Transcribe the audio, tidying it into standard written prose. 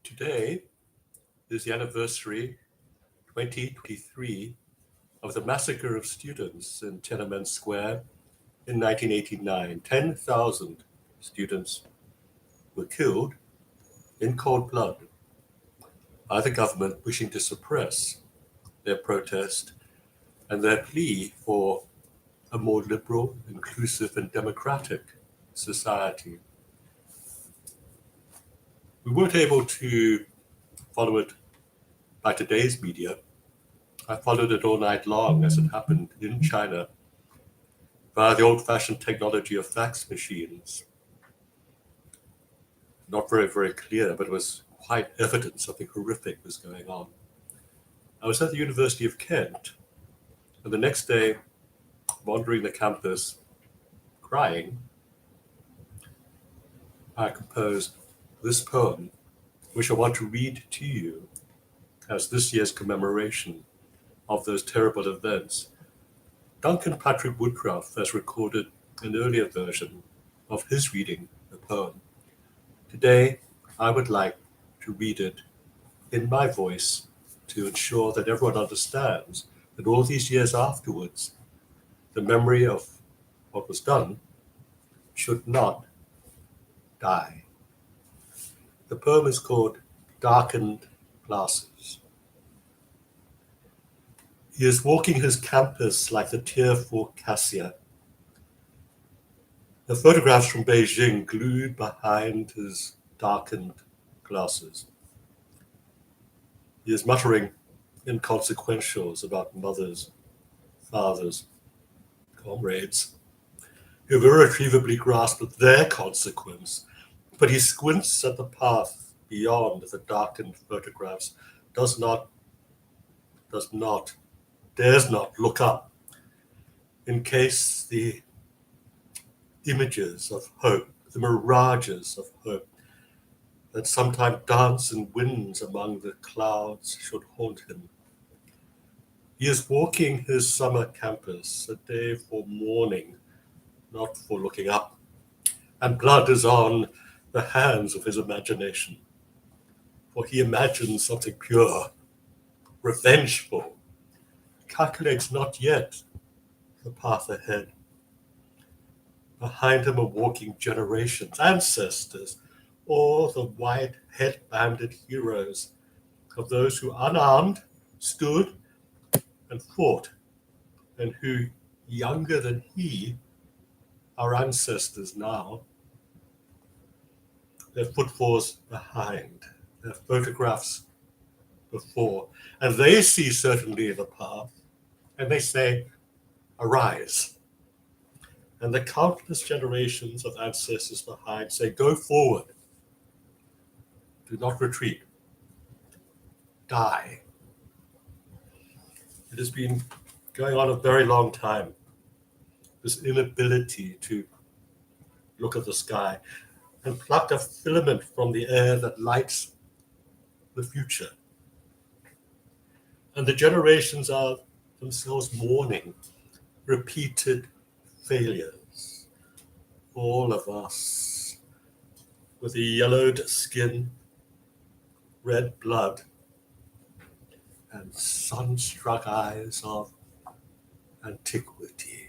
Today is the anniversary, 2023, of the massacre of students in Tienanmen Square in 1989. 10,000 students were killed in cold blood by the government wishing to suppress their protest and their plea for a more liberal, inclusive, and democratic society. We weren't able to follow it by today's media. I followed it all night long as it happened in China via the old-fashioned technology of fax machines. Not very, very clear, but it was quite evident something horrific was going on. I was at the University of Kent, and the next day, wandering the campus, crying, I composed this poem, which I want to read to you as this year's commemoration of those terrible events. Duncan Patrick Woodruff has recorded an earlier version of his reading the poem. Today, I would like to read it in my voice to ensure that everyone understands that all these years afterwards, the memory of what was done should not die. The poem is called Darkened Glasses. He is walking his campus like the tearful cassia. The photographs from Beijing glued behind his darkened glasses. He is muttering inconsequentials about mothers, fathers, comrades, who have irretrievably grasped their consequence, but he squints at the path beyond the darkened photographs, dares not look up in case the images of hope, the mirages of hope that sometimes dance in winds among the clouds should haunt him. He is walking his summer campus, a day for mourning, not for looking up, and blood is on the hands of his imagination, for he imagines something pure, revengeful, calculates not yet the path ahead. Behind him are walking generations, ancestors, all the white head-banded heroes of those who unarmed stood and fought, and who, younger than he, are ancestors now. Their footfalls behind, their photographs before, and they see certainly the path, and they say, arise. And the countless generations of ancestors behind say, go forward. Do not retreat. Die. It has been going on a very long time, this inability to look at the sky and pluck a filament from the air that lights the future. And the generations are themselves mourning repeated failures. All of us with the yellowed skin, red blood, and sunstruck eyes of antiquity.